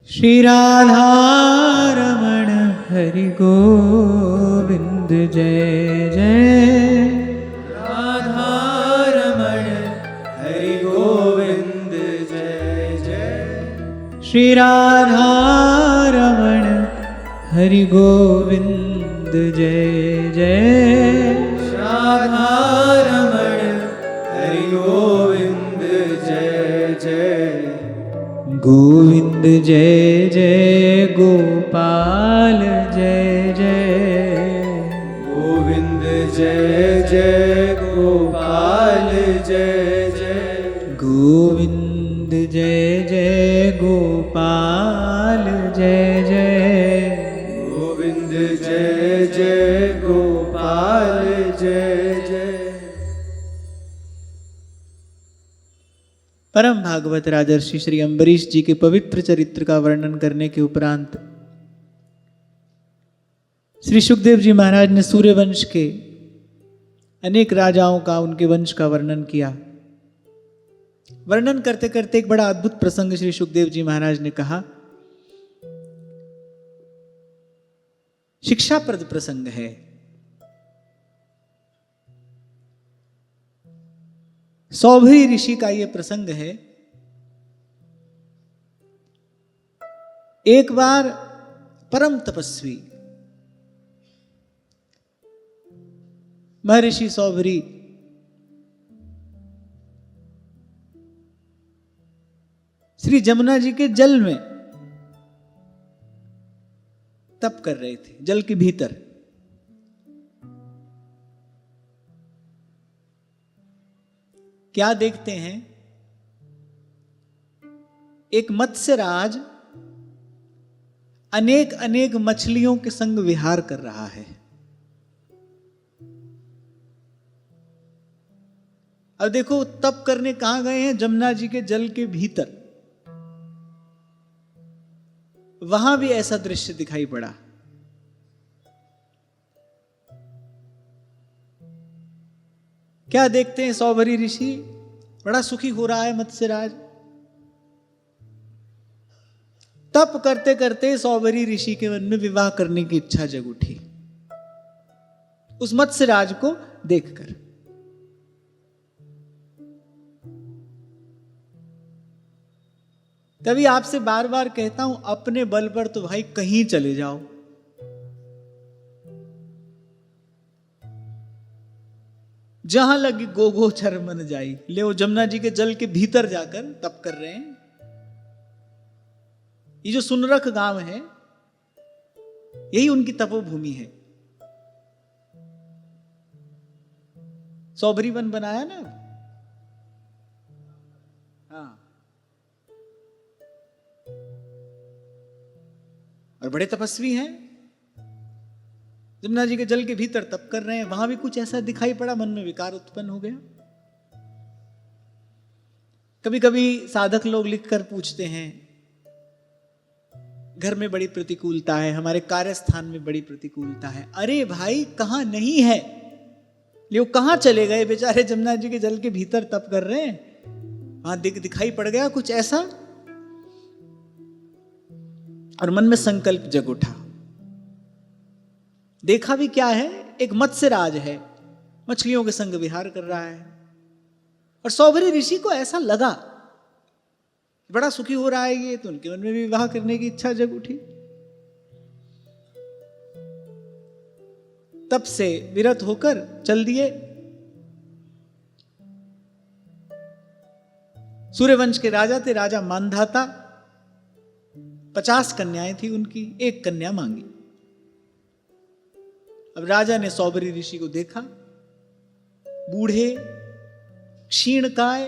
श्री राधा रमण हरि गोविंद जय जय। राधा रमण हरि गोविंद जय जय। श्री राधा रमण हरि गोविंद जय जय। राधा रमण हरि गोविंद जय जय। गोविंद जय जय गोपाल जय जय। गोविंद जय जय गोपाल जय जय। गोविंद जय जय गोपाल जय जय। गोविंद जय जय गोपाल जय जय। परम भागवत राजर्षि श्री अम्बरीश जी के पवित्र चरित्र का वर्णन करने के उपरांत श्री सुखदेव जी महाराज ने सूर्यवंश के अनेक राजाओं का, उनके वंश का वर्णन किया। वर्णन करते करते एक बड़ा अद्भुत प्रसंग श्री सुखदेव जी महाराज ने कहा। शिक्षाप्रद प्रसंग है। सौभरी ऋषि का यह प्रसंग है। एक बार परम तपस्वी महर्षि सौभरी श्री जमुना जी के जल में तप कर रहे थे, जल के भीतर। क्या देखते हैं? एक मत्स्यराज अनेक अनेक मछलियों के संग विहार कर रहा है। अब देखो, तप करने कहां गए हैं? जमुना जी के जल के भीतर। वहां भी ऐसा दृश्य दिखाई पड़ा। क्या देखते हैं? सौभरी ऋषि बड़ा सुखी हो रहा है मत्स्यराज। तप करते करते सौभरी ऋषि के मन में विवाह करने की इच्छा जग उठी, उस मत्स्यराज को देखकर। तभी आपसे बार बार कहता हूं, अपने बल पर तो भाई कहीं चले जाओ। जहां लगी गोगोचर मन जाई। ले वो जमुना जी के जल के भीतर जाकर तप कर रहे हैं। ये जो सुनरख गांव है, यही उनकी तपोभूमि है। सौभरी वन बनाया ना। हाँ, और बड़े तपस्वी हैं। जमुना जी के जल के भीतर तप कर रहे हैं। वहां भी कुछ ऐसा दिखाई पड़ा, मन में विकार उत्पन्न हो गया। कभी कभी साधक लोग लिखकर पूछते हैं, घर में बड़ी प्रतिकूलता है, हमारे कार्यस्थान में बड़ी प्रतिकूलता है। अरे भाई, कहां नहीं है? ले वो कहां चले गए बेचारे? जमुना जी के जल के भीतर तप कर रहे हैं। वहां दिखाई पड़ गया कुछ ऐसा, और मन में संकल्प जग उठा। देखा भी क्या है? एक मत्स्यराज है, मछलियों के संग विहार कर रहा है। और सौभरी ऋषि को ऐसा लगा बड़ा सुखी हो रहा है ये, तो उनके मन में भी विवाह करने की इच्छा जग उठी। तब से विरत होकर चल दिए। सूर्यवंश के राजा थे, राजा मानधाता। 50 कन्याएं थी उनकी, एक कन्या मांगी। अब राजा ने सौभरी ऋषि को देखा, बूढ़े क्षीणकाय,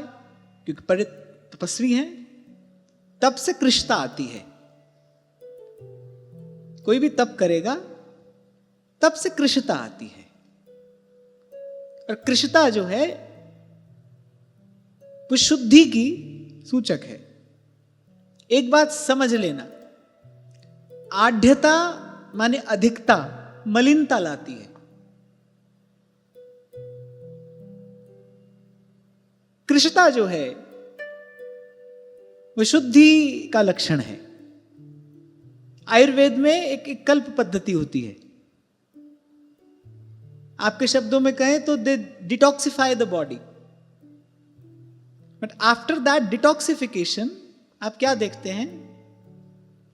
क्योंकि बड़े तपस्वी हैं। तप से कृष्णता आती है। कोई भी तप करेगा, तप से कृष्णता आती है। और कृष्णता जो है वो शुद्धि की सूचक है। एक बात समझ लेना, आढ़्यता माने अधिकता मलिनता लाती है। कृष्णता जो है वो शुद्धि का लक्षण है। आयुर्वेद में एक कल्प पद्धति होती है, आपके शब्दों में कहें तो they detoxify the body, but after that detoxification आप क्या देखते हैं,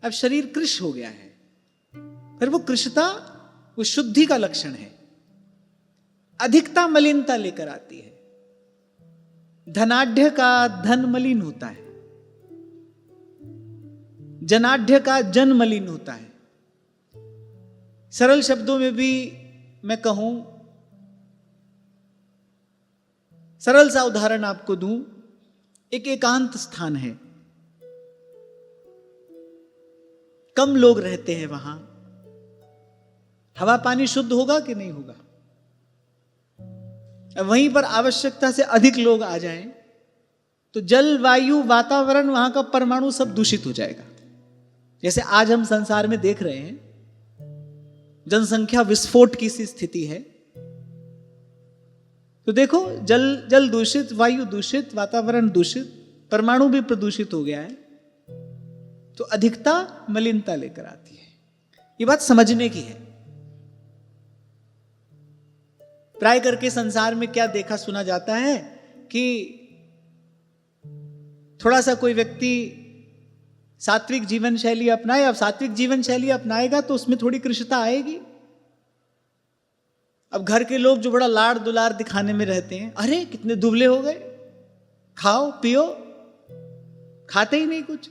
अब शरीर कृश हो गया है। फिर वो कृशता वो शुद्धि का लक्षण है। अधिकता मलिनता लेकर आती है। धनाढ़ का धन मलिन होता है, जनाढ़ का जन मलिन होता है। सरल शब्दों में भी मैं कहूं, सरल सा उदाहरण आपको दूं, एक एकांत स्थान है, कम लोग रहते हैं, वहां हवा पानी शुद्ध होगा कि नहीं होगा? वहीं पर आवश्यकता से अधिक लोग आ जाएं तो जल वायु वातावरण वहां का परमाणु सब दूषित हो जाएगा। जैसे आज हम संसार में देख रहे हैं, जनसंख्या विस्फोट की सी स्थिति है। तो देखो, जल दूषित, वायु दूषित, वातावरण दूषित, परमाणु भी प्रदूषित हो गया है। तो अधिकता मलिनता लेकर आती है। ये बात समझने की है। प्राय करके संसार में क्या देखा सुना जाता है कि थोड़ा सा कोई व्यक्ति सात्विक जीवन शैली अपनाए। अब सात्विक जीवन शैली अपनाएगा तो उसमें थोड़ी कृशता आएगी। अब घर के लोग जो बड़ा लाड़ दुलार दिखाने में रहते हैं, अरे कितने दुबले हो गए, खाओ पियो, खाते ही नहीं कुछ।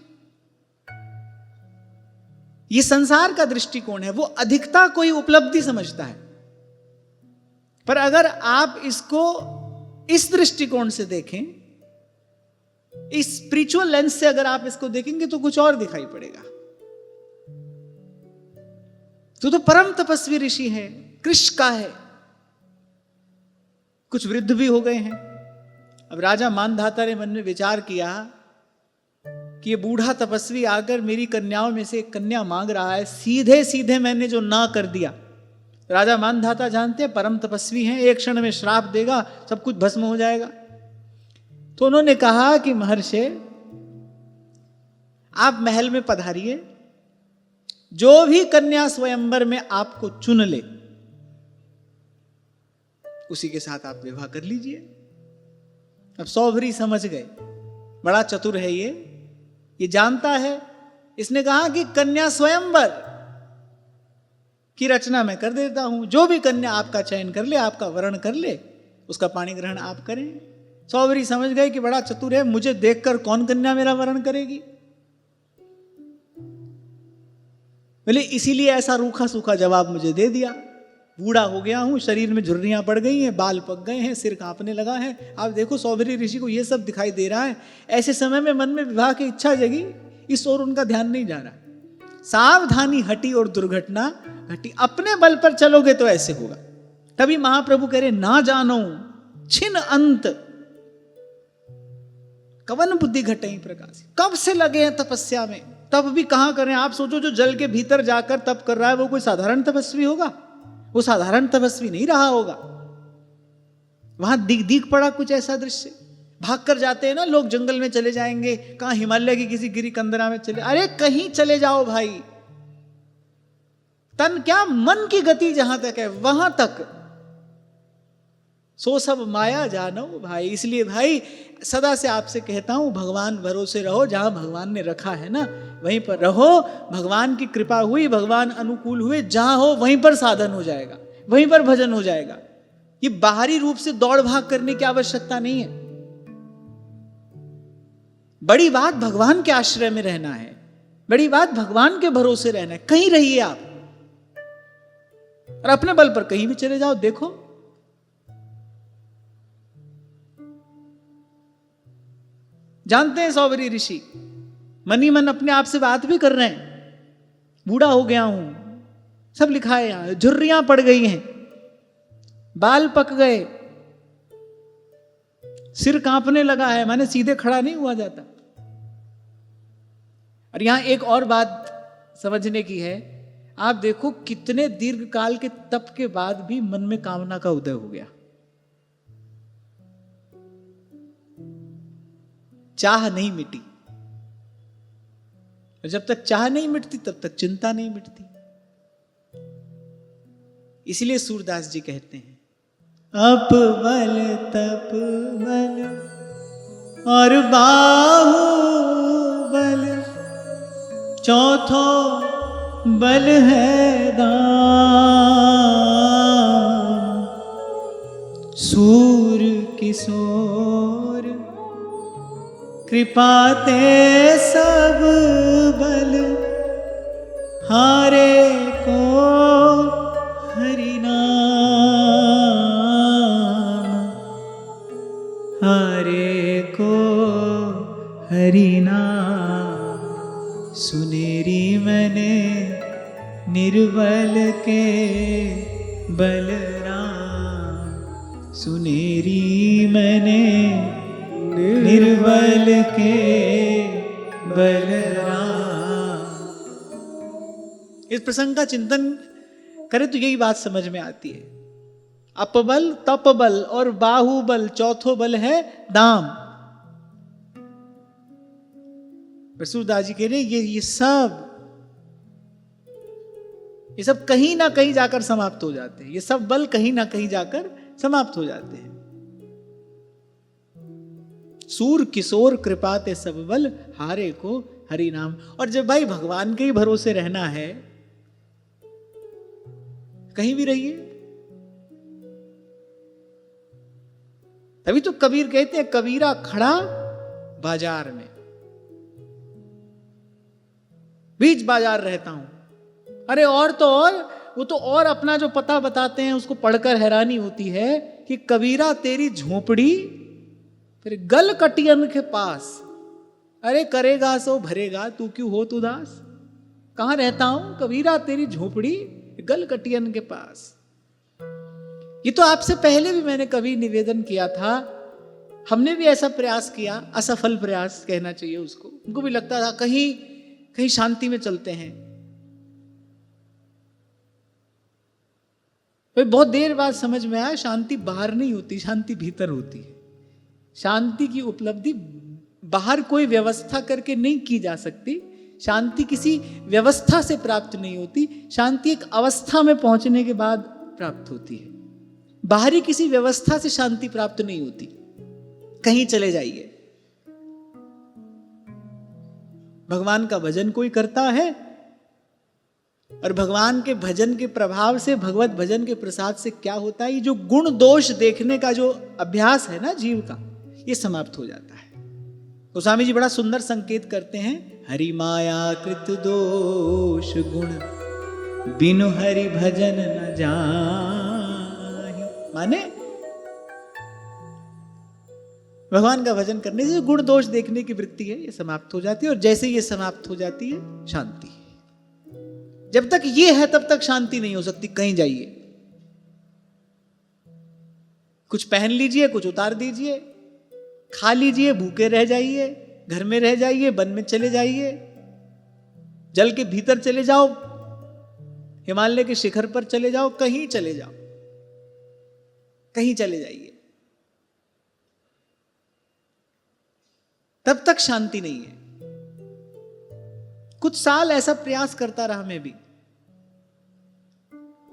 ये संसार का दृष्टिकोण है। वो अधिकता कोई उपलब्धि समझता है। पर अगर आप इसको इस दृष्टिकोण से देखें, इस स्पिरिचुअल लेंस से अगर आप इसको देखेंगे तो कुछ और दिखाई पड़ेगा। तो परम तपस्वी ऋषि है, कृष का है, कुछ वृद्ध भी हो गए हैं। अब राजा मानधाता ने मन में विचार किया कि ये बूढ़ा तपस्वी आकर मेरी कन्याओं में से एक कन्या मांग रहा है, सीधे सीधे मैंने जो ना कर दिया। राजा मानधाता जानते हैं परम तपस्वी हैं, एक क्षण में श्राप देगा, सब कुछ भस्म हो जाएगा। तो उन्होंने कहा कि महर्षि, आप महल में पधारिए, जो भी कन्या स्वयंवर में आपको चुन ले उसी के साथ आप विवाह कर लीजिए। अब सौभरी समझ गए, बड़ा चतुर है ये जानता है। इसने कहा कि कन्या स्वयंवर की रचना मैं कर देता हूं, जो भी कन्या आपका चयन कर ले, आपका वर्ण कर ले, उसका पाणी ग्रहण आप करें। सौभरी समझ गए कि बड़ा चतुर है, मुझे देखकर कौन कन्या मेरा वर्ण करेगी। बोले इसीलिए ऐसा रूखा सूखा जवाब मुझे दे दिया। बूढ़ा हो गया हूं, शरीर में झुर्रियां पड़ गई हैं, बाल पक गए हैं, सिर कांपने लगा है। आप देखो सौभरी ऋषि को ये सब दिखाई दे रहा है। ऐसे समय में मन में विवाह की इच्छा जगी, इस ओर उनका ध्यान नहीं जा रहा। सावधानी हटी और दुर्घटना घटी। अपने बल पर चलोगे तो ऐसे होगा। तभी महाप्रभु कह रहे, ना जानो छिन अंत कवन बुद्धि घटे प्रकाश। कब से लगे हैं तपस्या में, तब भी कहां करें। आप सोचो, जो जल के भीतर जाकर तप कर रहा है वो कोई साधारण तपस्वी होगा? वो साधारण तपस्वी नहीं रहा होगा। वहां दिख पड़ा कुछ ऐसा दृश्य। भाग कर जाते हैं ना लोग, जंगल में चले जाएंगे, कहां हिमालय की किसी गिरी कंदरा में चले, अरे कहीं चले जाओ भाई। तन क्या, मन की गति जहां तक है वहां तक, सो सब माया जानो भाई। इसलिए भाई सदा से आपसे कहता हूं, भगवान भरोसे रहो। जहां भगवान ने रखा है ना वहीं पर रहो। भगवान की कृपा हुई, भगवान अनुकूल हुए, जहां हो वहीं पर साधन हो जाएगा, वहीं पर भजन हो जाएगा। ये बाहरी रूप से दौड़ भाग करने की आवश्यकता नहीं है। बड़ी बात भगवान के आश्रय में रहना है, बड़ी बात भगवान के भरोसे रहना है। कहीं रहिए आप, और अपने बल पर कहीं भी चले जाओ। देखो जानते हैं सौभरी ऋषि मन ही मन अपने आप से बात भी कर रहे हैं, बूढ़ा हो गया हूं, सब लिखा है यहां, झुर्रियां पड़ गई हैं, बाल पक गए, सिर कांपने लगा है, माने सीधे खड़ा नहीं हुआ जाता। और यहां एक और बात समझने की है। आप देखो कितने दीर्घ काल के तप के बाद भी मन में कामना का उदय हो गया, चाह नहीं मिटी। और जब तक चाह नहीं मिटती तब तक चिंता नहीं मिटती। इसलिए सूरदास जी कहते हैं, अप बल तप बल और बाहु बल, चौथो बल है दाम। सूर किशोर कृपा ते सब बल, हारे को हरि नाम, हारे को हरि नाम। सुनेरी मैंने निर्बल के बलराम, सुनेरी मैंने निर्बल के बलराम। इस प्रसंग का चिंतन करें तो यही बात समझ में आती है। अपबल तपबल और बाहुबल, चौथो बल है दाम। सूरदास जी कह रहे ये सब कहीं ना कहीं जाकर समाप्त हो जाते हैं। ये सब बल कहीं ना कहीं जाकर समाप्त हो जाते हैं। सूर किशोर कृपा ते सब बल, हारे को हरि नाम। और जब भाई भगवान के ही भरोसे रहना है, कहीं भी रहिए। तभी तो कबीर कहते हैं, कबीरा खड़ा बाजार में, बीच बाजार रहता हूं। अरे और तो और, वो तो और अपना जो पता बताते हैं उसको पढ़कर हैरानी होती है कि कबीरा तेरी झोपड़ी फिर गल कटियन के पास। अरे करेगा सो भरेगा, तू क्यों हो उदास। कहां रहता हूं? कबीरा तेरी झोपड़ी गल कटियन के पास। ये तो आपसे पहले भी मैंने कभी निवेदन किया था। हमने भी ऐसा प्रयास किया, असफल प्रयास कहना चाहिए उसको। उनको भी लगता था कहीं कहीं शांति में चलते हैं। बहुत देर बाद समझ में आया, शांति बाहर नहीं होती, शांति भीतर होती है। शांति की उपलब्धि बाहर कोई व्यवस्था करके नहीं की जा सकती। शांति किसी व्यवस्था से प्राप्त नहीं होती। शांति एक अवस्था में पहुंचने के बाद प्राप्त होती है। बाहरी किसी व्यवस्था से शांति प्राप्त नहीं होती। कहीं चले जाइए, भगवान का भजन कोई करता है और भगवान के भजन के प्रभाव से, भगवत भजन के प्रसाद से क्या होता है, ये जो गुण दोष देखने का जो अभ्यास है ना जीव का, ये समाप्त हो जाता है। तो स्वामी जी बड़ा सुंदर संकेत करते हैं, हरि माया कृत दोष गुण बिनु हरि भजन न जाहि। माने भगवान का भजन करने से गुण दोष देखने की वृत्ति है, ये समाप्त हो जाती है। और जैसे ये समाप्त हो जाती है, शांति। जब तक ये है तब तक शांति नहीं हो सकती। कहीं जाइए, कुछ पहन लीजिए, कुछ उतार दीजिए, खा लीजिए, भूखे रह जाइए, घर में रह जाइए, वन में चले जाइए, जल के भीतर चले जाओ, हिमालय के शिखर पर चले जाओ, कहीं चले जाओ, कहीं चले जाइए, तब तक शांति नहीं है। कुछ साल ऐसा प्रयास करता रहा मैं भी।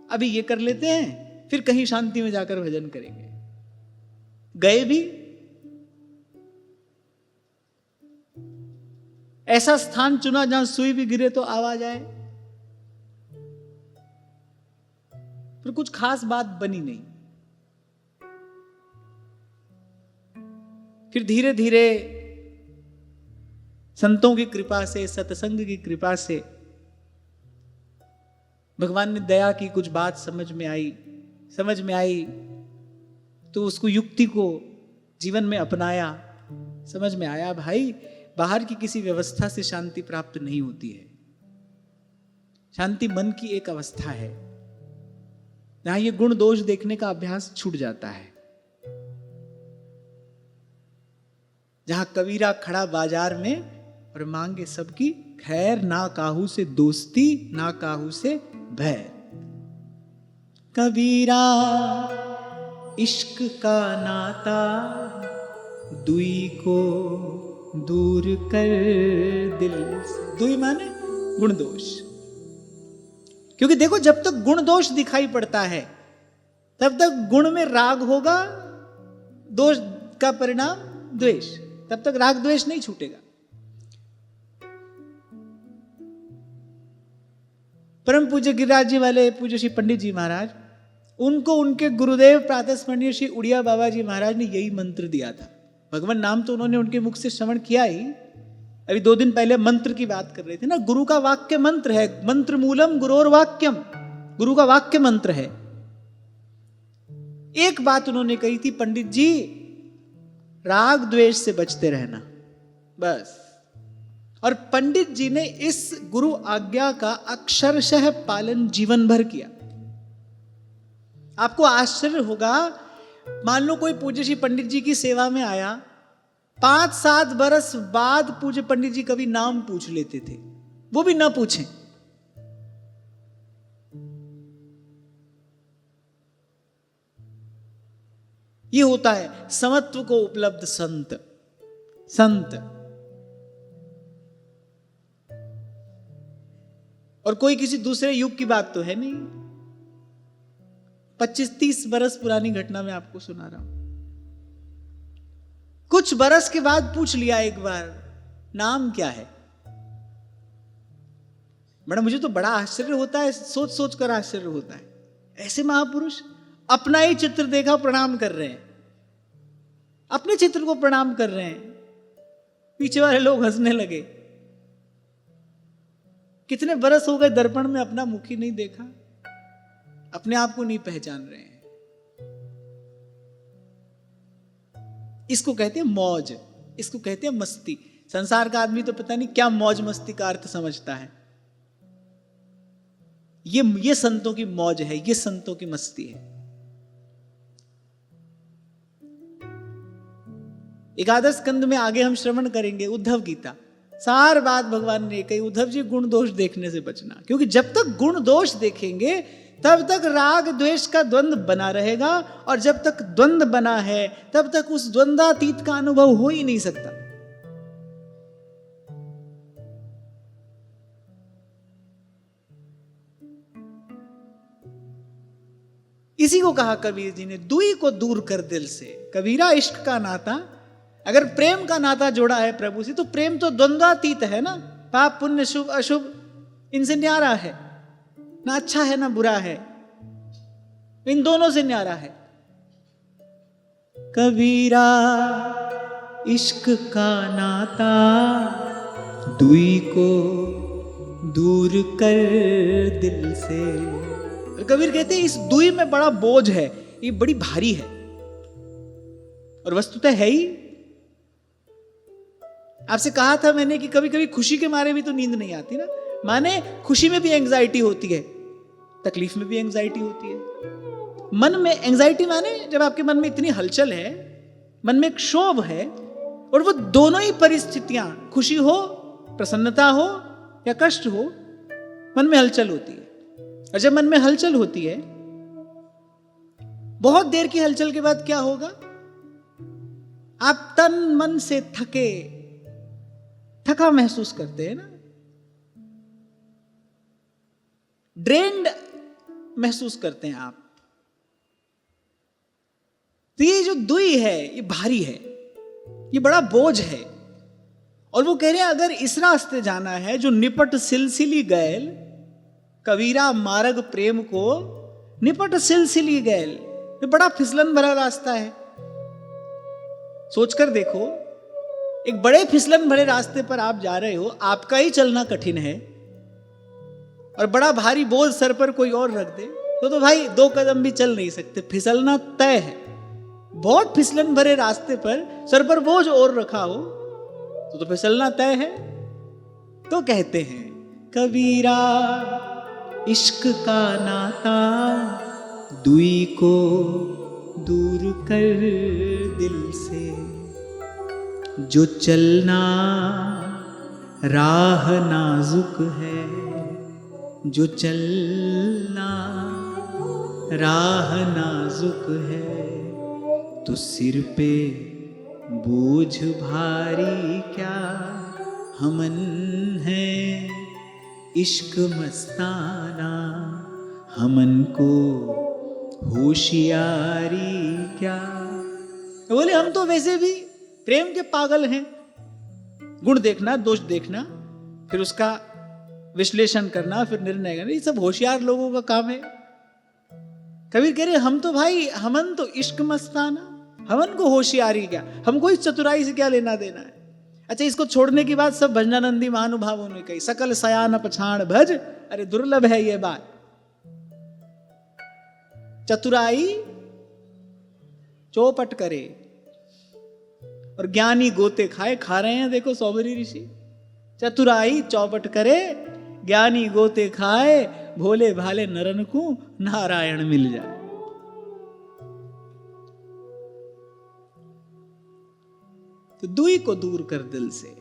अभी ये कर लेते हैं, फिर कहीं शांति में जाकर भजन करेंगे। गए भी, ऐसा स्थान चुना जहां सुई भी गिरे तो आवाज आए, फिर कुछ खास बात बनी नहीं। फिर धीरे धीरे संतों की कृपा से, सत्संग की कृपा से भगवान ने दया की, कुछ बात समझ में आई तो उसको, युक्ति को जीवन में अपनाया। समझ में आया भाई, बाहर की किसी व्यवस्था से शांति प्राप्त नहीं होती है। शांति मन की एक अवस्था है जहां ये गुण दोष देखने का अभ्यास छूट जाता है। जहां कबीरा खड़ा बाजार में और मांगे सबकी खैर, ना काहू से दोस्ती, ना काहू से भय। कबीरा इश्क का नाता दुई को दूर कर दिल से। दुई माने गुण दोष। क्योंकि देखो जब तक गुण दोष दिखाई पड़ता है तब तक गुण में राग होगा, दोष का परिणाम द्वेष, तब तक राग द्वेष नहीं छूटेगा। परम पूज्य गिरिराज जी वाले पूज्य श्री पंडित जी महाराज, उनको उनके गुरुदेव प्रातः स्मरणीय श्री उड़िया बाबा जी महाराज ने यही मंत्र दिया था। भगवान नाम तो उन्होंने उनके मुख से श्रवण किया ही। अभी 2 दिन पहले मंत्र की बात कर रहे थे ना, गुरु का वाक्य मंत्र है, मंत्र मूलम गुरोर वाक्यम, गुरु का वाक्य मंत्र है। एक बात उन्होंने कही थी, पंडित जी राग द्वेष से बचते रहना, बस। और पंडित जी ने इस गुरु आज्ञा का अक्षरशः पालन जीवन भर किया। आपको आश्चर्य होगा, मान लो कोई पूज्य श्री पंडित जी की सेवा में आया, 5-7 बरस बाद पूज्य पंडित जी कभी नाम पूछ लेते थे, वो भी ना पूछें। ये होता है समत्व को उपलब्ध संत। और कोई किसी दूसरे युग की बात तो है नहीं, 25-30 बरस पुरानी घटना मैं आपको सुना रहा हूं। कुछ बरस के बाद पूछ लिया एक बार, नाम क्या है? मैडम मुझे तो बड़ा आश्चर्य होता है, सोच सोच कर आश्चर्य होता है। ऐसे महापुरुष अपना ही चित्र देखा प्रणाम कर रहे हैं, अपने चित्र को प्रणाम कर रहे हैं। पीछे वाले लोग हंसने लगे। कितने बरस हो गए दर्पण में अपना मुख ही नहीं देखा, अपने आप को नहीं पहचान रहे हैं। इसको कहते हैं मौज, इसको कहते हैं मस्ती। संसार का आदमी तो पता नहीं क्या मौज मस्ती का अर्थ समझता है। ये संतों की मौज है, ये संतों की मस्ती है। एकादश स्कंद में आगे हम श्रवण करेंगे उद्धव गीता। सार बात भगवान ने कही, उद्धव जी गुण दोष देखने से बचना, क्योंकि जब तक गुण दोष देखेंगे तब तक राग द्वेष का द्वंद्व बना रहेगा, और जब तक द्वंद्व बना है तब तक उस द्वंद्वातीत का अनुभव हो ही नहीं सकता। इसी को कहा कबीर जी ने, दुई को दूर कर दिल से। कबीरा इश्क का नाता, अगर प्रेम का नाता जोड़ा है प्रभु से, तो प्रेम तो द्वंद्वातीत है ना। पाप पुण्य शुभ अशुभ इनसे न्यारा है ना, अच्छा है ना बुरा है, इन दोनों से न्यारा है। कबीरा इश्क का नाता दुई को दूर कर दिल से। कबीर कहते हैं इस दुई में बड़ा बोझ है, ये बड़ी भारी है, और वस्तुतः है ही। आपसे कहा था मैंने कि कभी कभी खुशी के मारे भी तो नींद नहीं आती ना। माने खुशी में भी एंजाइटी होती है, तकलीफ में भी एंजाइटी होती है। मन में एंजाइटी माने जब आपके मन में इतनी हलचल है, मन में एक क्षोभ है, और वो दोनों ही परिस्थितियां, खुशी हो, प्रसन्नता हो या कष्ट हो, मन में हलचल होती है। और जब मन में हलचल होती है, बहुत देर की हलचल के बाद क्या होगा? आप तन मन से थका महसूस करते हैं ना, ड्रेन्ड महसूस करते हैं आप। तो ये जो दुई है ये भारी है, ये बड़ा बोझ है। और वो कह रहे हैं अगर इस रास्ते जाना है जो निपट सिलसिली गैल, कबीरा मार्ग प्रेम को निपट सिलसिली गैल, ये बड़ा फिसलन भरा रास्ता है। सोचकर देखो, एक बड़े फिसलन भरे रास्ते पर आप जा रहे हो, आपका ही चलना कठिन है, और बड़ा भारी बोझ सर पर कोई और रख दे तो भाई 2 कदम भी चल नहीं सकते, फिसलना तय है। बहुत फिसलन भरे रास्ते पर सर पर बोझ और रखा हो तो फिसलना तय है। तो कहते हैं कबीरा इश्क का नाता दुई को दूर कर दिल से, जो चलना राह नाजुक है, जो चलना राह नाजुक है, तो सिर पे बोझ भारी क्या हमन है, इश्क मस्ताना हमन को होशियारी क्या। बोले हम तो वैसे भी प्रेम के पागल हैं। गुण देखना, दोष देखना, फिर उसका विश्लेषण करना, फिर निर्णय करना, ये सब होशियार लोगों का काम है। कबीर कह रहे हम तो भाई, हमन तो इश्क मस्ताना, हमन को होशियारी क्या, हमको इस चतुराई से क्या लेना देना है। अच्छा, इसको छोड़ने की बात सब भजनानंदी महानुभावों ने कही, सकल सयान पछाण भज, अरे दुर्लभ है ये बात। चतुराई चौपट करे और ज्ञानी गोते खाए, खा रहे हैं देखो सौबरी ऋषि। चतुराई चौपट करे, ज्ञानी गोते खाए, भोले भाले नरन को नारायण मिल जाए। तो दुई को दूर कर दिल से।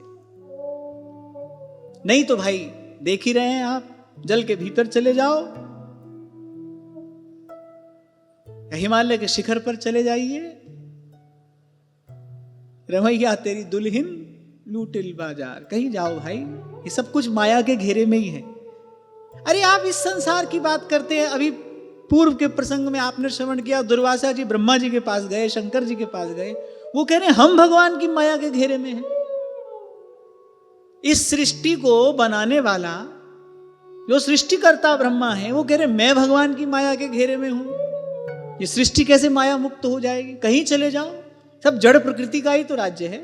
नहीं तो भाई देख ही रहे हैं आप, जल के भीतर चले जाओ, हिमालय के शिखर पर चले जाइए, रमैया तेरी दुल्हन लूटिल बाजार, कहीं जाओ भाई, ये सब कुछ माया के घेरे में ही है। अरे आप इस संसार की बात करते हैं, अभी पूर्व के प्रसंग में आपने श्रवण किया, दुर्वासा जी ब्रह्मा जी के पास गए, शंकर जी के पास गए, वो कह रहे हैं हम भगवान की माया के घेरे में हैं। इस सृष्टि को बनाने वाला जो सृष्टिकर्ता ब्रह्मा है, वो कह रहे मैं भगवान की माया के घेरे में हूं, ये सृष्टि कैसे माया मुक्त हो जाएगी। कहीं चले जाओ, सब जड़ प्रकृति का ही तो राज्य है।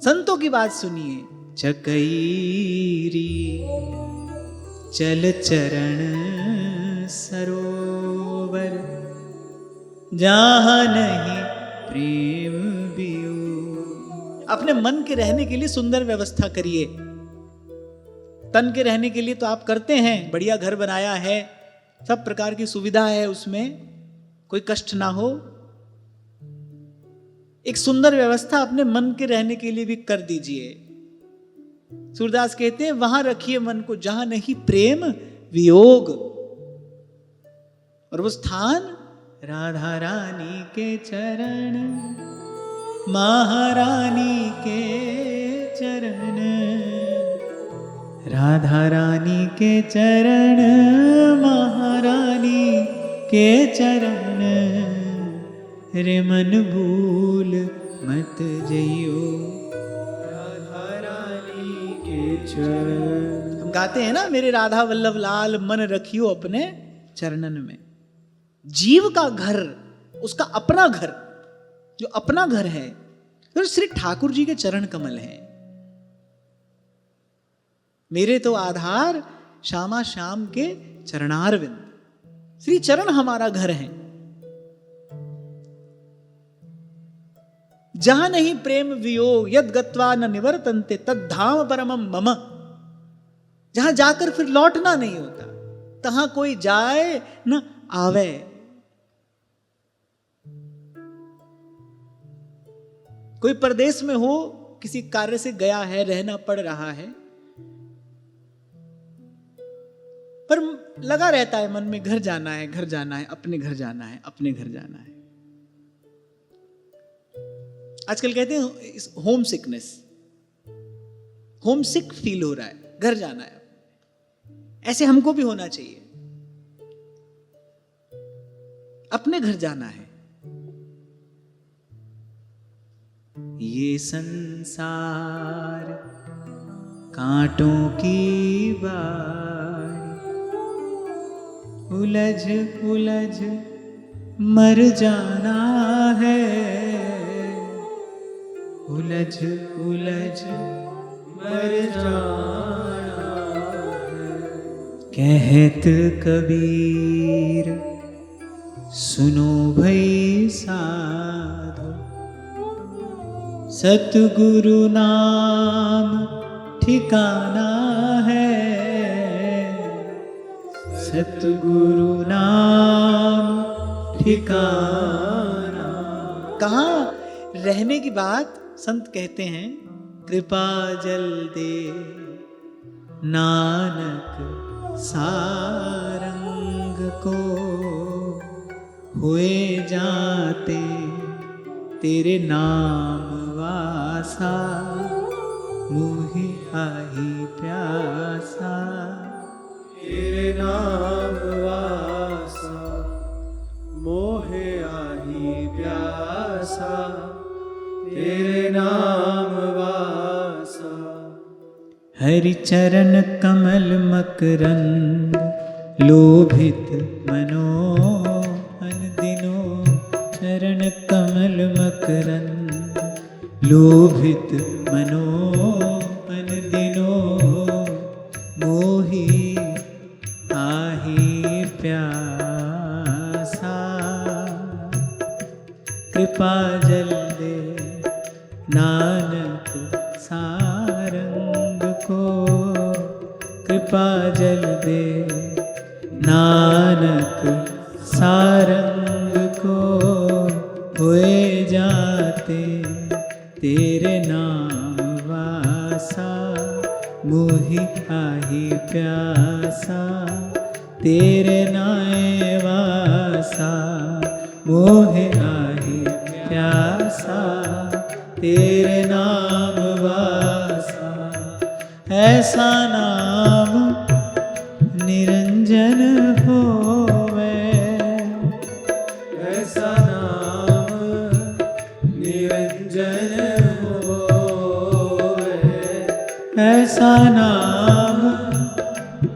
संतों की बात सुनिए, चकैरी चल चरण सरोवर, जहां नहीं प्रेम बियो। अपने मन के रहने के लिए सुंदर व्यवस्था करिए। तन के रहने के लिए तो आप करते हैं, बढ़िया घर बनाया है, सब प्रकार की सुविधा है, उसमें कोई कष्ट ना हो। एक सुंदर व्यवस्था अपने मन के रहने के लिए भी कर दीजिए। सूरदास कहते हैं वहां रखिए मन को जहां नहीं प्रेम वियोग। और वो स्थान राधा रानी के चरण, महारानी के चरण, राधा रानी के चरण, महारानी के चरण, रे मन भूल मत जइयो, राधा रानी के चरण। हम गाते हैं ना, मेरे राधा वल्लभ लाल मन रखियो अपने चरणन में। जीव का घर, उसका अपना घर, जो अपना घर है, तो श्री ठाकुर जी के चरण कमल हैं। मेरे तो आधार श्यामा श्याम के चरणारविंद, श्री चरण हमारा घर है। जहां नहीं प्रेम वियोग, यद गत्वा न निवर्तन्ते तद धाम परमम मम। जहां जाकर फिर लौटना नहीं होता, तहां कोई जाए न आवे। कोई परदेश में हो, किसी कार्य से गया है, रहना पड़ रहा है, पर लगा रहता है मन में घर जाना है, घर जाना है, अपने घर जाना है, अपने घर जाना है। आजकल कहते हैं होम सिकनेस, होम सिक फील हो रहा है, घर जाना है। ऐसे हमको भी होना चाहिए, अपने घर जाना है। ये संसार कांटों की बारी, उलझ उलझ मर जाना है, उलझ उलझ मर जाना है। कहत कबीर सुनो भई साधो, सतगुरु नाम ठिकाना है, सतगुरु नाम ठिकाना। कहाँ रहने की बात संत कहते हैं, कृपा जल दे नानक सारंग को, हुए जाते तेरे नाम वासा, मोहि आही प्यासा। तेरे नाम वासा, मोहे आही प्यासा। तेरे नाम वासा। हरि चरण कमल मकरंद, लोभित मनो अनदिनो। चरण कमल मकरंद, लोभित मनो अनदिनो। मोहि आही प्यासा, कृपा जल दे नानक सारंग को। कृपा जल दे नानक सारंग को। हुए जाते तेरे नाम वासा, मोहि आही प्यासा। तेरे नाय वासा, मोहि आही प्यासा। तेरे नाम वासा, ऐसा नाम निरंजन होवे। ऐसा नाम निरंजन होवे। ऐसा नाम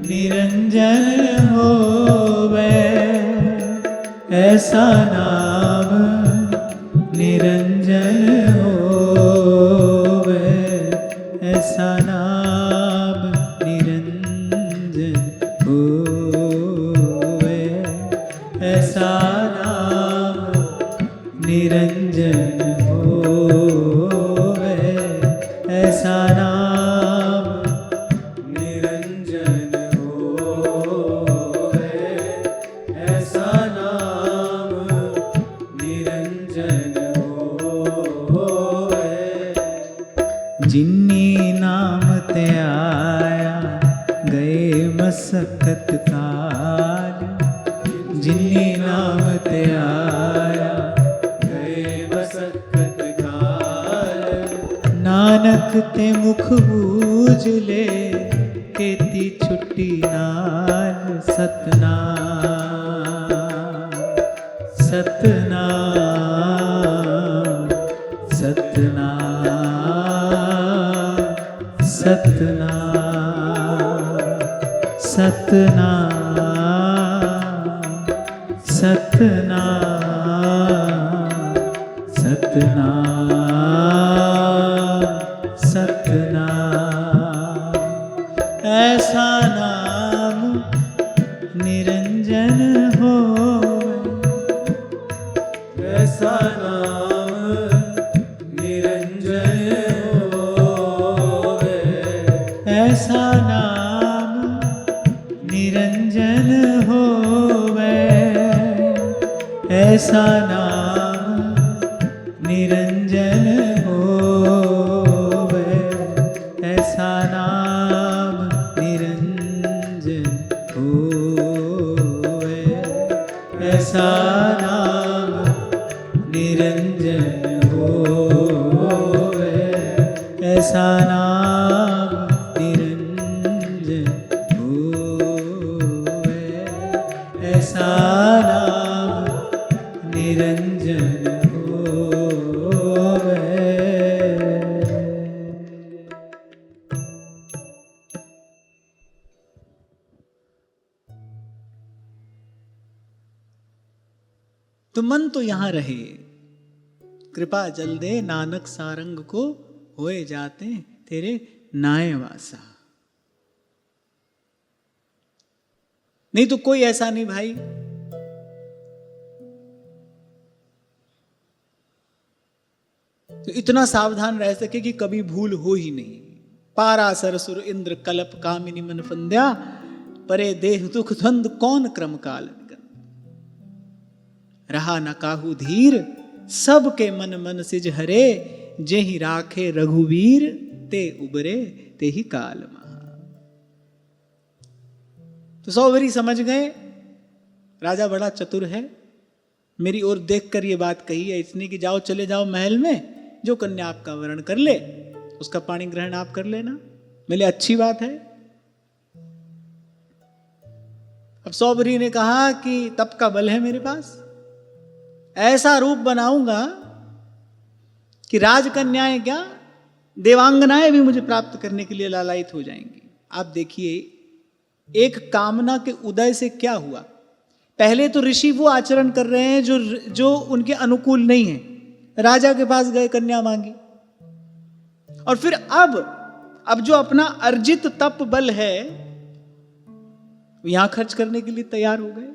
निरंजन होवे। ऐसा नाम निरंजन होवे। ऐसा नाम निरंजन होवे। ऐसा नाम निरंजन होवे। ऐसा नाम निरंजन होवे। ऐसा नाम निरंजन होवे। जिन्नी नाम ते आया, गए मसकत काल। जिन्नी नाम ते आया, गए मसकत काल। नानक ते मुख बूझ ले, केती छुट्टी नाल। सतनाम सतनाम सतनाम सतनाम सतनाम सतनाम सतनाम सतनाम। ऐसा नाम निरंजन होवे। ऐसा नाम निरंजन होवे। ऐसा नाम निरंजन होवे। ऐसा नाम निरंजन होवे। ऐसा नाम निरंजन होवे। ऐसा नाम निरंजन होवे। ऐसा नाम निरंजन होवे। ऐसा नाम निरंजन होवे। तो मन तो यहां रहे, कृपा जल दे नानक सारंग को। होए जाते तेरे नाय वासा। नहीं तो कोई ऐसा नहीं भाई, तो इतना सावधान रह सके कि कभी भूल हो ही नहीं। पारासर सुर इंद्र कलप कामिनी मन फंद्या, परे देह दुख द्वंद कौन क्रम काल निगन। रहा न काहू धीर, सबके मन मन सिज हरे। जेहि राखे रघुवीर, ते उबरे ते ही काल महा। तो सौवरी समझ गए राजा बड़ा चतुर है, मेरी ओर देखकर ये बात कही है इसने कि जाओ चले जाओ महल में, जो कन्या आपका वरण कर ले उसका पाणी ग्रहण आप कर लेना। मेरे अच्छी बात है। अब सौभरी ने कहा कि तप का बल है मेरे पास, ऐसा रूप बनाऊंगा कि राजकन्याएं क्या देवांगनाएं भी मुझे प्राप्त करने के लिए लालायित हो जाएंगी। आप देखिए एक कामना के उदय से क्या हुआ। पहले तो ऋषि वो आचरण कर रहे हैं जो उनके अनुकूल नहीं है, राजा के पास गए कन्या मांगी, और फिर अब जो अपना अर्जित तप बल है यहां खर्च करने के लिए तैयार हो गए।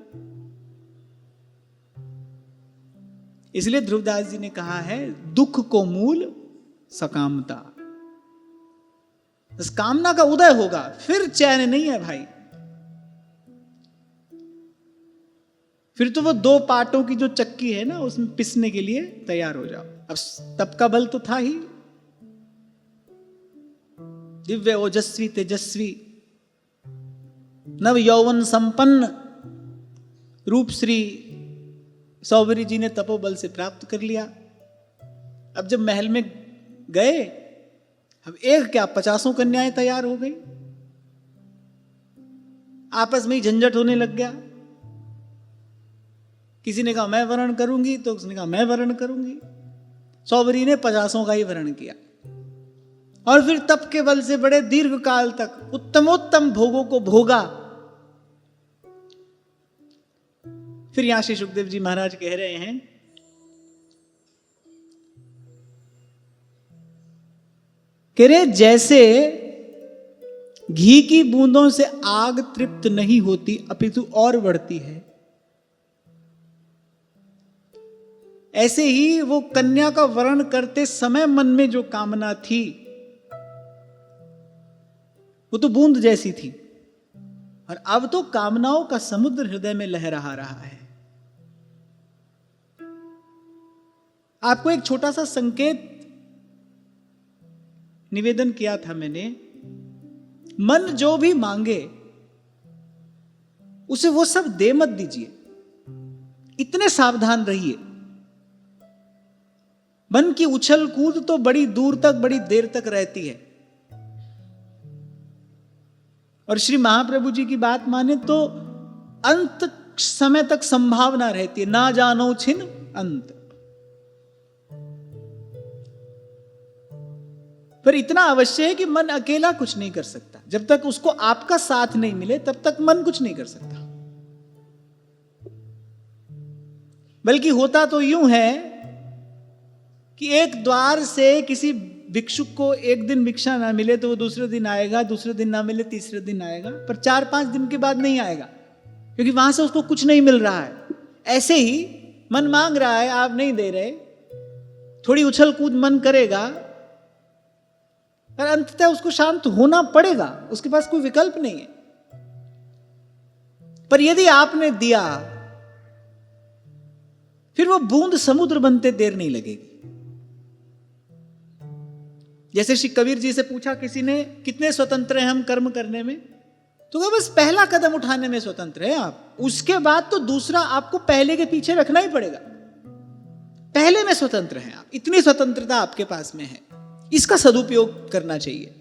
इसलिए ध्रुवदास जी ने कहा है दुख को मूल सकामता। इस कामना का उदय होगा फिर चैन नहीं है भाई। फिर तो वो 2 पाटों की जो चक्की है ना उसमें पिसने के लिए तैयार हो जाओ। अब तप का बल तो था ही, दिव्य ओजस्वी तेजस्वी नव यौवन संपन्न रूप श्री सौभरी जी ने तपोबल से प्राप्त कर लिया। अब जब महल में गए, अब एक क्या 50 कन्याएं तैयार हो गई, आपस में ही झंझट होने लग गया। किसी ने कहा मैं वरण करूंगी, तो उसने कहा मैं वरण करूंगी। सौभरी ने 50 का ही वरण किया और फिर तप के बल से बड़े दीर्घ काल तक उत्तमोत्तम भोगों को भोगा। फिर यहां श्री सुखदेव जी महाराज कह रहे हैं कह रहे जैसे घी की बूंदों से आग तृप्त नहीं होती अपितु और बढ़ती है, ऐसे ही वो कन्या का वरण करते समय मन में जो कामना थी वो तो बूंद जैसी थी, और अब तो कामनाओं का समुद्र हृदय में लहरा रहा है। आपको एक छोटा सा संकेत निवेदन किया था मैंने, मन जो भी मांगे उसे वो सब दे मत दीजिए, इतने सावधान रहिए। मन की उछल कूद तो बड़ी दूर तक बड़ी देर तक रहती है, और श्री महाप्रभु जी की बात माने तो अंत समय तक संभावना रहती है, ना जानो छिन अंत। पर इतना अवश्य है कि मन अकेला कुछ नहीं कर सकता। जब तक उसको आपका साथ नहीं मिले तब तक मन कुछ नहीं कर सकता। बल्कि होता तो यूं है कि एक द्वार से किसी भिक्षुक को एक दिन भिक्षा ना मिले तो वो दूसरे दिन आएगा, दूसरे दिन ना मिले तीसरे दिन आएगा, पर 4-5 दिन के बाद नहीं आएगा, क्योंकि वहां से उसको कुछ नहीं मिल रहा है। ऐसे ही मन मांग रहा है, आप नहीं दे रहे, थोड़ी उछल कूद मन करेगा, पर अंततः उसको शांत होना पड़ेगा, उसके पास कोई विकल्प नहीं है। पर यदि आपने दिया, फिर वो बूंद समुद्र बनते देर नहीं लगेगी। जैसे श्री कबीर जी से पूछा किसी ने, कितने स्वतंत्र हैं हम कर्म करने में, तो कहा बस पहला कदम उठाने में स्वतंत्र है आप, उसके बाद तो दूसरा आपको पहले के पीछे रखना ही पड़ेगा। पहले में स्वतंत्र हैं आप, इतनी स्वतंत्रता आपके पास में है, इसका सदुपयोग करना चाहिए।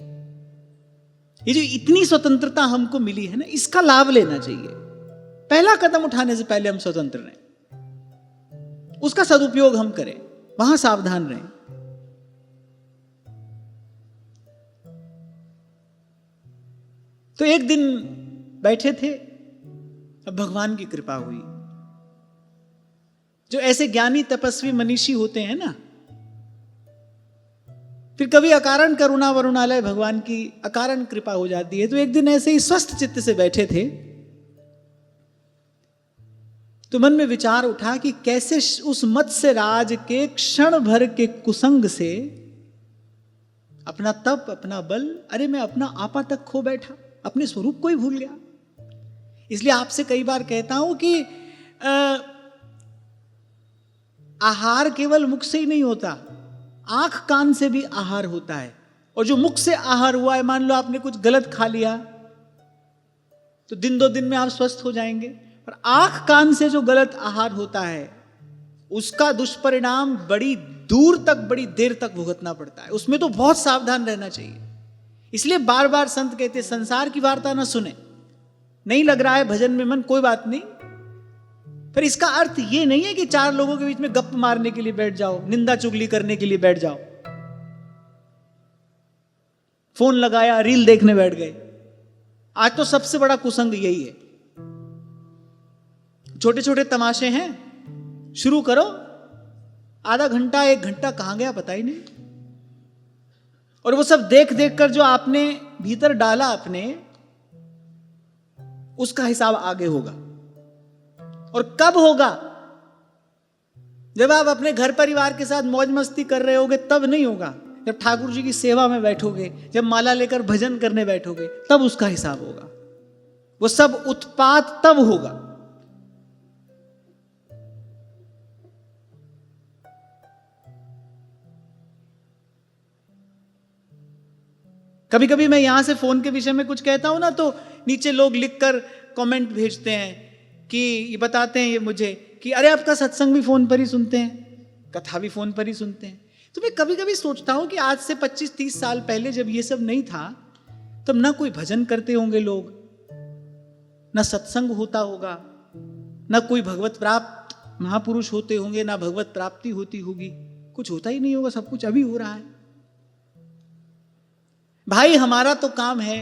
ये जो इतनी स्वतंत्रता हमको मिली है ना, इसका लाभ लेना चाहिए। पहला कदम उठाने से पहले हम स्वतंत्र रहें, उसका सदुपयोग हम करें, वहां सावधान रहें। तो एक दिन बैठे थे, अब भगवान की कृपा हुई। जो ऐसे ज्ञानी तपस्वी मनीषी होते हैं ना, फिर कभी अकारण करुणा वरुणालय भगवान की अकारण कृपा हो जाती है। तो एक दिन ऐसे ही स्वस्थ चित्त से बैठे थे, तो मन में विचार उठा कि कैसे उस मत्स्य राज के क्षण भर के कुसंग से अपना तप, अपना बल, अरे मैं अपना आपा तक खो बैठा, अपने स्वरूप को ही भूल गया। इसलिए आपसे कई बार कहता हूं कि आहार केवल मुख से ही नहीं होता, आंख कान से भी आहार होता है। और जो मुख से आहार हुआ है, मान लो आपने कुछ गलत खा लिया तो दिन 2 दिन में आप स्वस्थ हो जाएंगे, पर आंख कान से जो गलत आहार होता है उसका दुष्परिणाम बड़ी दूर तक, बड़ी देर तक भुगतना पड़ता है। उसमें तो बहुत सावधान रहना चाहिए। इसलिए बार बार संत कहते हैं, संसार की वार्ता ना सुने। नहीं लग रहा है भजन में मन, कोई बात नहीं, पर इसका अर्थ ये नहीं है कि चार लोगों के बीच में गप मारने के लिए बैठ जाओ, निंदा चुगली करने के लिए बैठ जाओ, फोन लगाया, रील देखने बैठ गए। आज तो सबसे बड़ा कुसंग यही है। छोटे छोटे तमाशे हैं, शुरू करो, आधा घंटा 1 घंटा कहां गया पता ही नहीं। और वो सब देख देख कर जो आपने भीतर डाला अपने, उसका हिसाब आगे होगा। और कब होगा? जब आप अपने घर परिवार के साथ मौज मस्ती कर रहे होगे, तब नहीं होगा। जब ठाकुर जी की सेवा में बैठोगे, जब माला लेकर भजन करने बैठोगे, तब उसका हिसाब होगा। वो सब उत्पात तब होगा। कभी कभी मैं यहां से फोन के विषय में कुछ कहता हूं ना, तो नीचे लोग लिखकर कमेंट भेजते हैं कि ये बताते हैं ये मुझे कि अरे आपका सत्संग भी फोन पर ही सुनते हैं, कथा भी फोन पर ही सुनते हैं। तो मैं कभी कभी सोचता हूं कि आज से 25-30 साल पहले जब ये सब नहीं था, तब ना कोई भजन करते होंगे लोग, ना सत्संग होता होगा, ना कोई भगवत प्राप्त महापुरुष होते होंगे, ना भगवत प्राप्ति होती होगी, कुछ होता ही नहीं होगा। सब कुछ अभी हो रहा है। भाई हमारा तो काम है,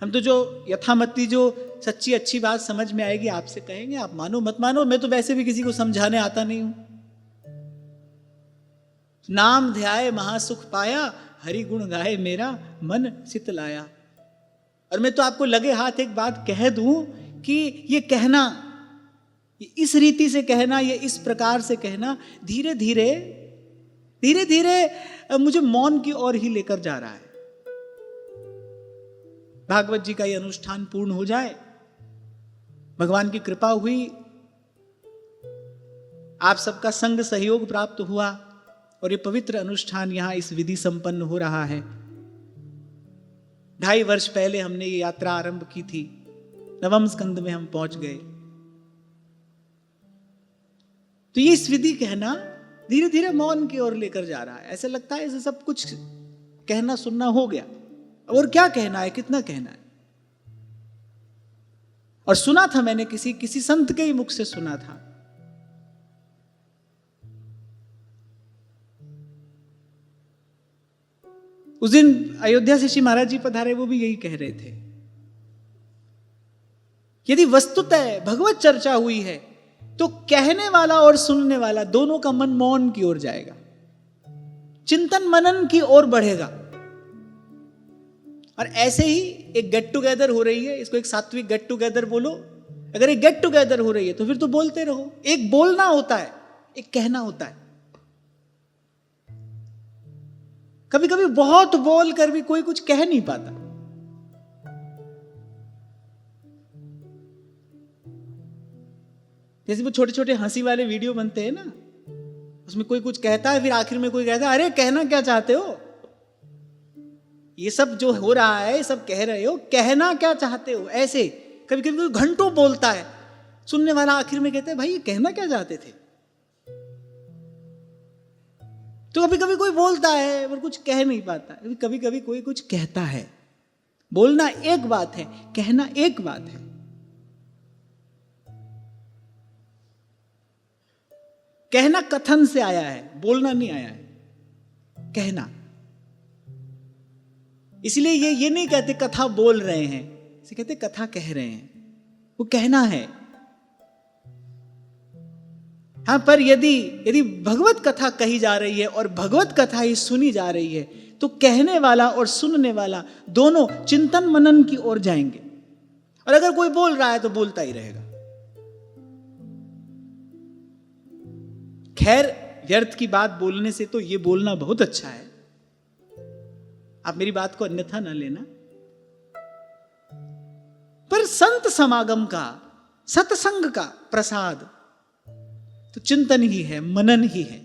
हम तो जो यथामति, जो सच्ची अच्छी बात समझ में आएगी आपसे कहेंगे, आप मानो मत मानो। मैं तो वैसे भी किसी को समझाने आता नहीं हूं। नाम ध्याए महासुख पाया, हरि गुण गाए मेरा मन चित लाया। और मैं तो आपको लगे हाथ एक बात कह दूं कि ये कहना, इस रीति से कहना, ये इस प्रकार से कहना, धीरे धीरे धीरे धीरे मुझे मौन की ओर ही लेकर जा रहा है। भागवत जी का ये अनुष्ठान पूर्ण हो जाए, भगवान की कृपा हुई, आप सबका संग सहयोग प्राप्त हुआ और ये पवित्र अनुष्ठान यहां इस विधि संपन्न हो रहा है। 2.5 वर्ष पहले हमने ये यात्रा आरंभ की थी, 9वें स्कंद में हम पहुंच गए। तो ये इस विधि कहना धीरे धीरे मौन की ओर लेकर जा रहा है। ऐसा लगता है ऐसे सब कुछ कहना सुनना हो गया, और क्या कहना है, कितना कहना है। और सुना था मैंने किसी संत के ही मुख से सुना था, उस दिन अयोध्या से श्री महाराज जी पधारे, वो भी यही कह रहे थे, यदि वस्तुतः भगवत चर्चा हुई है तो कहने वाला और सुनने वाला दोनों का मन मौन की ओर जाएगा, चिंतन मनन की ओर बढ़ेगा। और ऐसे ही एक गेट टुगेदर हो रही है, इसको एक सात्विक गेट टुगेदर बोलो। अगर एक गेट टुगेदर हो रही है तो फिर तो बोलते रहो। एक बोलना होता है, एक कहना होता है। कभी कभी बहुत बोल कर भी कोई कुछ कह नहीं पाता। जैसे वो छोटे छोटे हंसी वाले वीडियो बनते हैं ना, उसमें कोई कुछ कहता है, फिर आखिर में कोई कहता है अरे कहना क्या चाहते हो, ये सब जो हो रहा है, सब कह रहे हो, कहना क्या चाहते हो। ऐसे कभी कभी कोई घंटों बोलता है, सुनने वाला आखिर में कहता है भाई ये कहना क्या चाहते थे। तो कभी कभी कोई बोलता है और कुछ कह नहीं पाता, कभी कभी कोई कुछ कहता है। बोलना एक बात है, कहना एक बात है। कहना कथन से आया है, बोलना नहीं आया है, कहना। इसलिए ये नहीं कहते कथा बोल रहे हैं, इसे कहते कथा कह रहे हैं, वो कहना है। हाँ, पर यदि भगवत कथा कही जा रही है और भगवत कथा ही सुनी जा रही है, तो कहने वाला और सुनने वाला दोनों चिंतन मनन की ओर जाएंगे। और अगर कोई बोल रहा है तो बोलता ही रहेगा। खैर, व्यर्थ की बात बोलने से तो ये बोलना बहुत अच्छा है, आप मेरी बात को अन्यथा न लेना। पर संत समागम का, सत्संग का प्रसाद तो चिंतन ही है, मनन ही है।